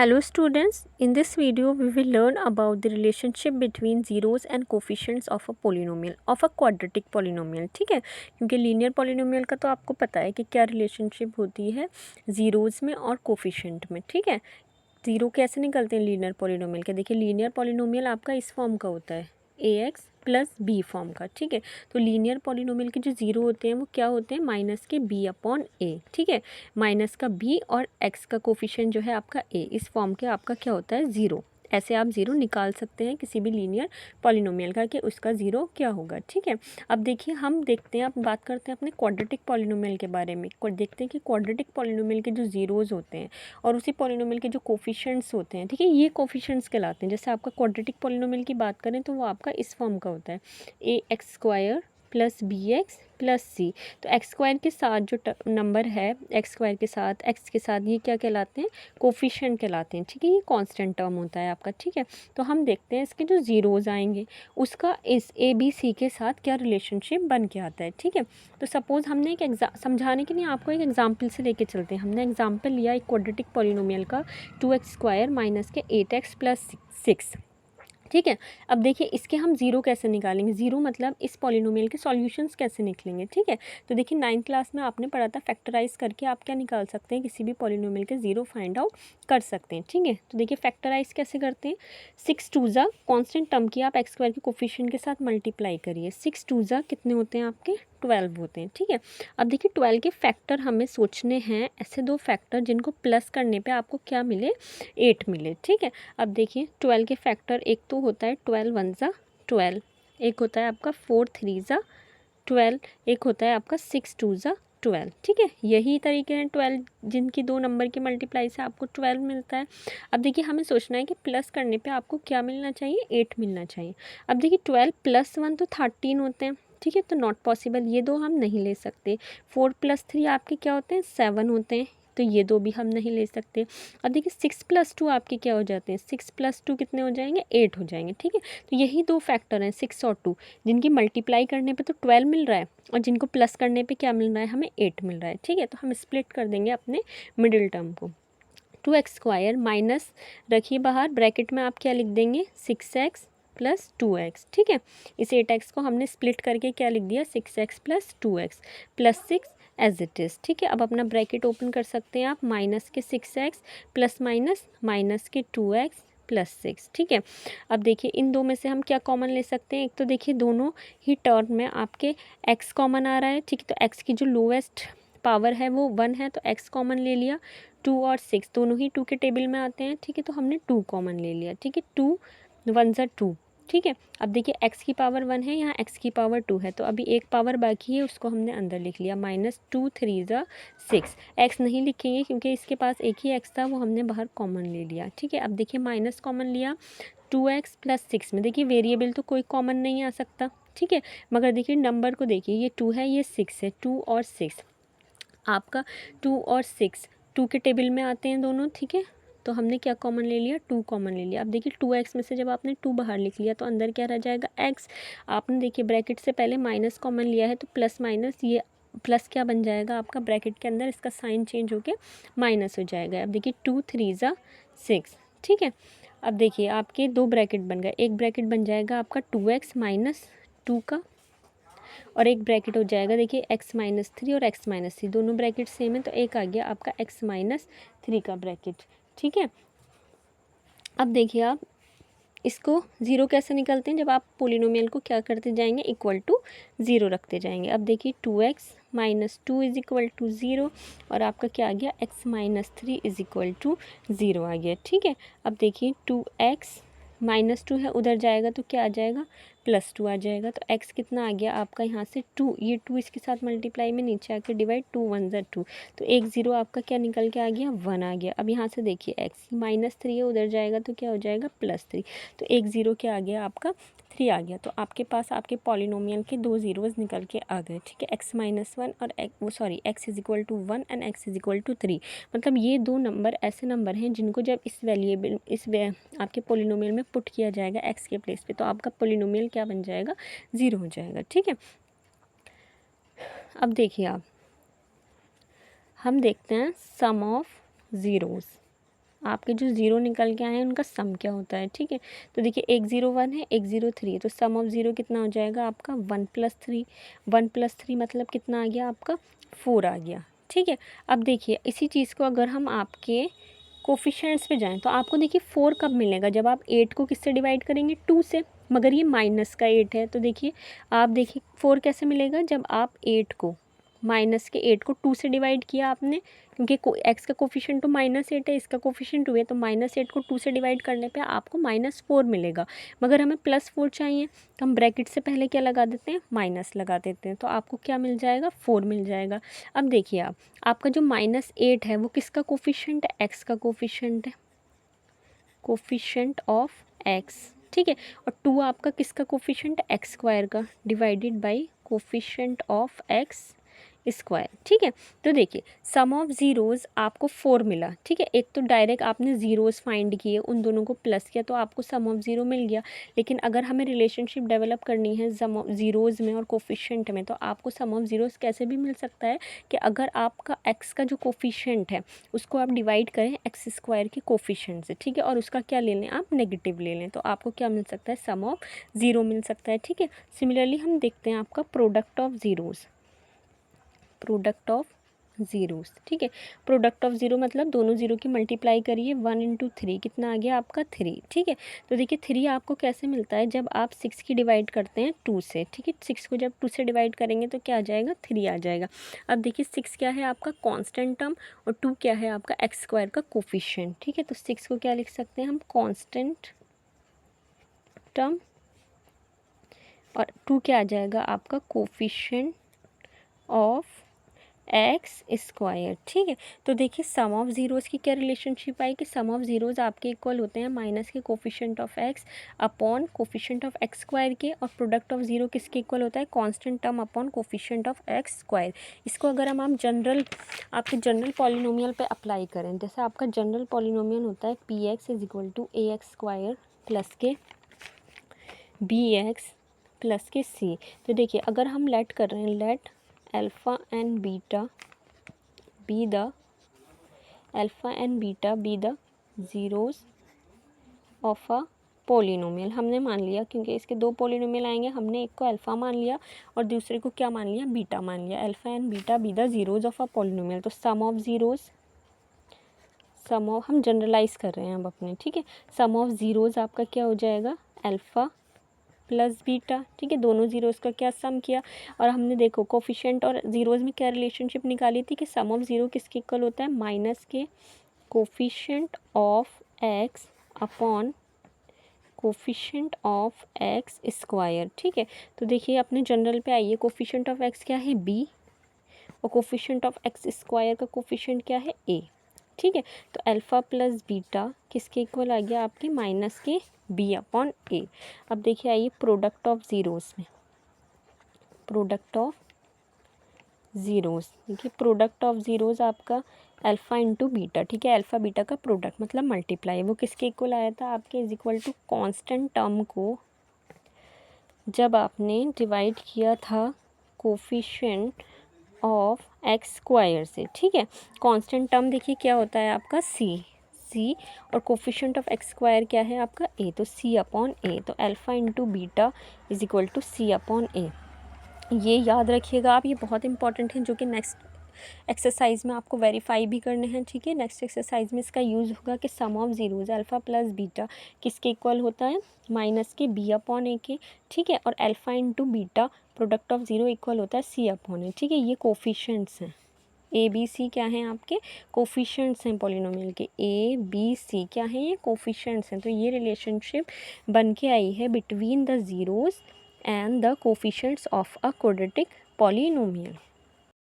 Hello students, in this video we will learn about the relationship between zeros and coefficients of a polynomial, of a quadratic polynomial. ठीक है, क्योंकि linear polynomial का तो आपको पता है कि क्या रिलेशनशिप होती है ज़ीरोज़ में और कोफिशेंट में. ठीक है, ज़ीरो कैसे निकलते हैं लीनियर पॉलिनोमियल के. देखिए लीनियर पॉलिनोमियल आपका इस फॉर्म का होता है ax प्लस बी फॉर्म का. ठीक है, तो लीनियर पॉलिनोमियल के जो ज़ीरो होते हैं वो क्या होते हैं, माइनस के बी अपॉन ए. ठीक है, माइनस का बी और एक्स का कोफिशिएंट जो है आपका ए, इस फॉर्म के आपका क्या होता है, ज़ीरो. ऐसे आप ज़ीरो निकाल सकते हैं किसी भी लीनियर पॉलिनोमियल का कि उसका ज़ीरो क्या होगा. ठीक है, अब देखिए हम देखते हैं, अब बात करते हैं अपने क्वाड्रेटिक पॉलिनोमियल के बारे में. देखते हैं कि क्वाड्रेटिक पॉलिनोमियल के जो ज़ीरोज़ होते हैं और उसी पॉलिनोमियल के जो कोफिशिएंट्स होते हैं, ठीक है, ये कोफिशिएंट्स कहलाते हैं. जैसे आपका क्वाड्रेटिक पॉलिनोमियल की बात करें तो वो आपका इस फॉर्म का होता है A X square plus B X plus C. तो एक्स स्क्वायर के साथ जो नंबर है, एक्स स्क्वायर के साथ एक्स के साथ, ये क्या कहलाते हैं, कोफिशिएंट कहलाते हैं. ठीक है, ये कांस्टेंट टर्म होता है आपका. ठीक है, तो हम देखते हैं इसके जो ज़ीरोज़ आएंगे उसका इस ए बी सी के साथ क्या रिलेशनशिप बन के आता है. ठीक है, तो सपोज़ हमने एक समझाने के लिए आपको एक एग्जाम्पल से लेके चलते हैं. हमने एग्जाम्पल लिया एक क्वाड्रेटिक पॉलिनोमियल का 2x स्क्वायर माइनस के 8x प्लस 6. ठीक है, अब देखिए इसके हम ज़ीरो कैसे निकालेंगे. ज़ीरो मतलब इस पॉलिनोमियल के सॉल्यूशंस कैसे निकलेंगे. ठीक है, तो देखिए 9th क्लास में आपने पढ़ा था फैक्टराइज करके आप क्या निकाल सकते हैं, किसी भी पॉलिनोमियल के ज़ीरो फाइंड आउट कर सकते हैं. ठीक है, तो देखिए फैक्टराइज कैसे करते हैं. 6 टू ज़ा कॉन्स्टेंट टर्म की आप एक्स स्क्वायर के कोफिशिएंट के साथ मल्टीप्लाई करिए. 6 टू ज़ा कितने होते हैं आपके, 12 होते हैं. ठीक है, अब देखिए 12 के फैक्टर हमें सोचने हैं, ऐसे दो फैक्टर जिनको प्लस करने पे आपको क्या मिले, 8 मिले. ठीक है, अब देखिए 12 के फैक्टर, एक तो होता है 12 वन ज़ा 12, एक होता है आपका 4 थ्री ज़ा 12, एक होता है आपका 6 टू ज़ा 12. ठीक है, यही तरीके हैं 12 जिनकी दो नंबर की मल्टीप्लाई से आपको 12 मिलता है. अब देखिए हमें सोचना है कि प्लस करने पे आपको क्या मिलना चाहिए, 8 मिलना चाहिए. अब देखिए 12 प्लस 1 तो 13 होते हैं. ठीक है, तो नॉट पॉसिबल, ये दो हम नहीं ले सकते. 4 प्लस 3 आपके क्या होते हैं, 7 होते हैं, तो ये दो भी हम नहीं ले सकते. अब देखिए 6 प्लस 2 आपके क्या हो जाते हैं, 6 प्लस 2 कितने हो जाएंगे, 8 हो जाएंगे. ठीक है, तो यही दो फैक्टर हैं 6 और 2, जिनकी मल्टीप्लाई करने पे तो 12 मिल रहा है और जिनको प्लस करने पे क्या मिल रहा है, हमें 8 मिल रहा है. ठीक है, तो हम स्प्लिट कर देंगे अपने मिडिल टर्म को. 2x स्क्वायर माइनस रखिए बाहर, ब्रैकेट में आप क्या लिख देंगे, 6x प्लस 2x. ठीक है, इस 8x को हमने स्प्लिट करके क्या लिख दिया, 6x plus 2x plus 6 as it is. ठीक है, अब अपना ब्रैकेट ओपन कर सकते हैं आप, माइनस के 6x प्लस माइनस माइनस के 2x प्लस 6. ठीक है, अब देखिए इन दो में से हम क्या कॉमन ले सकते हैं. एक तो देखिए दोनों ही टर्म में आपके x कॉमन आ रहा है. ठीक है, तो x की जो लोएस्ट पावर है वो 1 है, तो x कॉमन ले लिया. 2 और 6 दोनों ही 2 के टेबल में आते हैं. ठीक है, तो हमने 2 कॉमन ले लिया. ठीक है, 2 वन ज़ा 2. ठीक है, अब देखिए x की पावर 1 है, यहाँ x की पावर 2 है, तो अभी एक पावर बाकी है, उसको हमने अंदर लिख लिया, माइनस 2 थ्री ज़ा 6. x नहीं लिखेंगे क्योंकि इसके पास एक ही x था, वो हमने बाहर कॉमन ले लिया. ठीक है, अब देखिए माइनस कॉमन लिया, 2x प्लस 6 में देखिए वेरिएबल तो कोई कॉमन नहीं आ सकता. ठीक है, मगर देखिए नंबर को देखिए, ये 2 है, ये 6 है, 2 और 6 आपका, 2 और 6 2 के टेबल में आते हैं दोनों. ठीक है, तो हमने क्या कॉमन ले लिया, 2 कॉमन ले लिया. अब देखिए 2x में से जब आपने 2 बाहर लिख लिया तो अंदर क्या रह जाएगा, x. आपने देखिए ब्रैकेट से पहले माइनस कॉमन लिया है, तो प्लस माइनस, ये प्लस क्या बन जाएगा आपका ब्रैकेट के अंदर, इसका साइन चेंज होके माइनस हो जाएगा. अब देखिए 2 थ्री ज़ा 6. ठीक है, अब देखिए आपके दो ब्रैकेट बन गए, एक ब्रैकेट बन जाएगा आपका 2x माइनस 2 का, और एक ब्रैकेट हो जाएगा देखिए x माइनस 3 और x माइनस 3, दोनों ब्रैकेट सेम है, तो एक आ गया आपका x माइनस 3 का ब्रैकेट. ठीक है, अब देखिए आप इसको ज़ीरो कैसे निकलते हैं, जब आप पोलिनोमियल को क्या करते जाएंगे, इक्वल टू ज़ीरो रखते जाएंगे. अब देखिए 2x minus 2 is equal to zero, और आपका क्या आ गया, x minus 3 is equal to zero आ गया. ठीक है, अब देखिए 2x माइनस 2 है, उधर जाएगा तो क्या आ जाएगा, प्लस 2 आ जाएगा. तो x कितना आ गया आपका यहाँ से 2, ये 2 इसके साथ मल्टीप्लाई में नीचे आके डिवाइड, 2 वन ज़ा 2, तो एक ज़ीरो आपका क्या निकल के आ गया, 1 आ गया. अब यहाँ से देखिए x माइनस 3 है, उधर जाएगा तो क्या हो जाएगा, प्लस 3, तो एक ज़ीरो क्या आ गया आपका, 3 आ गया. तो आपके पास आपके पॉलिनोमियल के दो ज़ीरोज़ निकल के आ गए. ठीक है, x माइनस 1 और x is equal to 1 and x is equal to 3. मतलब ये दो नंबर ऐसे नंबर हैं जिनको जब इस वेरिएबल आपके पोलिनोमियल में पुट किया जाएगा x के प्लेस पे, तो आपका पोलिनोमियल क्या बन जाएगा, ज़ीरो हो जाएगा. ठीक है, अब देखिए आप, हम देखते हैं सम ऑफ ज़ीरोज़. आपके जो ज़ीरो निकल के आए हैं उनका सम क्या होता है, ठीक है। तो देखिए एक 0 1 है, एक 0 3 है, तो सम ऑफ ज़ीरो कितना हो जाएगा आपका 1 + 3। 1 + 3 मतलब कितना आ गया आपका 4 आ गया, ठीक है। अब देखिए इसी चीज़ को अगर हम आपके कोफिशिएंट्स पे जाएँ तो आपको देखिए 4 कब मिलेगा, जब आप 8 को किससे डिवाइड करेंगे 2 से, मगर ये माइनस का 8 है। तो देखिए आप देखिए 4 कैसे मिलेगा, जब आप 8 को माइनस के 8 को 2 से डिवाइड किया आपने, क्योंकि एक्स का कोफिशिएंट तो -8 है, इसका कोफिशिएंट 2 है, तो -8 को 2 से डिवाइड करने पे आपको -4 मिलेगा। मगर हमें +4 चाहिए तो हम ब्रैकेट से पहले क्या लगा देते हैं, माइनस लगा देते हैं, तो आपको क्या मिल जाएगा 4 मिल जाएगा। अब देखिए आप आपका जो -8 है वो किसका कोफिशिएंट है, एक्स का कोफिशिएंट है, कोफिशिएंट ऑफ एक्स, ठीक है। और 2 आपका किसका कोफिशिएंट है, एक्स स्क्वायर का, divided by coefficient of x square, ठीक है। तो देखिए सम ऑफ ज़ीरोज़ आपको 4 मिला, ठीक है। एक तो डायरेक्ट आपने ज़ीरोज़ फाइंड किए, उन दोनों को प्लस किया तो आपको सम ऑफ ज़ीरो मिल गया। लेकिन अगर हमें रिलेशनशिप डेवलप करनी है सम ऑफ ज़ीरोज़ में और कोफिशिएंट में, तो आपको सम ऑफ ज़ीरोज़ कैसे भी मिल सकता है कि अगर आपका एक्स का जो कोफिशिएंट है उसको आप डिवाइड करें एक्स स्क्वायर के कोफिशिएंट से, ठीक है, और उसका क्या ले लें आप, नेगेटिव ले लें, तो आपको क्या मिल सकता है, सम ऑफ ज़ीरो मिल सकता है, ठीक है। सिमिलरली हम देखते हैं आपका product of zeros, product of zeros, ठीक है। प्रोडक्ट ऑफ ज़ीरो मतलब दोनों ज़ीरो की मल्टीप्लाई करिए, 1 × 3 कितना आ गया आपका 3, ठीक है। तो देखिए 3 आपको कैसे मिलता है, जब आप 6 की डिवाइड करते हैं 2 से, ठीक है। 6 को जब 2 से डिवाइड करेंगे तो क्या आ जाएगा, 3 आ जाएगा। अब देखिए 6 क्या है आपका कांस्टेंट टर्म और 2 क्या है आपका एक्स स्क्वायर का कोफिशिएंट, ठीक है। तो 6 को क्या लिख सकते हैं हम, कांस्टेंट टर्म, और 2 क्या आ जाएगा आपका कोफिशिएंट ऑफ एक्स स्क्वायर, ठीक है। तो देखिए सम ऑफ ज़ीरोज़ की क्या रिलेशनशिप आई कि सम ऑफ ज़ीरोज़ आपके इक्वल होते हैं माइनस के coefficient of x upon coefficient of x square के, और प्रोडक्ट ऑफ ज़ीरो किसके इक्वल होता है, constant term upon coefficient of x square. इसको अगर हम आप जनरल आपके जनरल पॉलिनोमियल पे अप्लाई करें, जैसे आपका जनरल पॉलिनोमियल होता है P X is equal to A X square plus के बी एक्स प्लस के सी। तो देखिए अगर हम लेट कर रहे हैं, late alpha and beta be the alpha and beta be the zeros of a polynomial, हमने मान लिया क्योंकि इसके 2 पोलिनोमियल आएंगे, हमने एक को अल्फ़ा मान लिया और दूसरे को क्या मान लिया, बीटा मान लिया। Alpha and beta be the zeros of a polynomial, तो सम ऑफ ज़ीरोज़, सम ऑफ, हम जनरलाइज कर रहे हैं अब अपने, ठीक है। सम ऑफ ज़ीरोज़ आपका क्या हो जाएगा, अल्फ़ा प्लस बीटा, ठीक है। दोनों ज़ीरोज़ का क्या सम किया, और हमने देखो कोफिशिएंट और ज़ीरोज़ में क्या रिलेशनशिप निकाली थी कि सम ऑफ ज़ीरो किसके इक्वल होता है, माइनस के coefficient of x upon coefficient of x square, ठीक है। तो देखिए अपने जनरल पे आइए, कोफिशिएंट ऑफ एक्स क्या है, बी, और कोफिशिएंट ऑफ एक्स स्क्वायर का कोफिशिएंट क्या है, ए, ठीक है। तो अल्फ़ा प्लस बीटा किसके इक्वल आ गया आपके, माइनस के बी अपॉन ए। अब देखिए आइए प्रोडक्ट ऑफ ज़ीरोज़ में, प्रोडक्ट ऑफ ज़ीरोज़, देखिए प्रोडक्ट ऑफ ज़ीरोज़ आपका अल्फ़ा इंटू बीटा, ठीक है। अल्फ़ा बीटा का प्रोडक्ट मतलब मल्टीप्लाई, वो किसके इक्वल आया था आपके, is equal to constant term को जब आपने डिवाइड किया था कोफिशिएंट ऑफ एक्स स्क्वायर से, ठीक है। कांस्टेंट टर्म देखिए क्या होता है आपका सी, और कोफिशिएंट ऑफ एक्स स्क्वायर क्या है आपका ए, तो सी अपॉन ए, तो alpha into beta is equal to C upon A. ये याद रखिएगा आप, ये बहुत इंपॉर्टेंट है, जो कि नेक्स्ट एक्सरसाइज में आपको वेरीफाई भी करने हैं, ठीक है। नेक्स्ट एक्सरसाइज में इसका यूज़ होगा कि sum of zeros alpha plus beta किसके इक्वल होता है, माइनस के बी अपॉन ए के, ठीक है। और alpha into beta product of zero equal होता है सी अपॉन ए, ठीक है। ये कोफिशिएंट्स हैं, ए बी सी क्या हैं आपके, कोफिशिएंट्स हैं पॉलिनोमियल के, ए बी सी क्या हैं, ये कोफिशिएंट्स हैं। तो ये रिलेशनशिप बन के आई है between the zeros and the coefficients of a quadratic polynomial.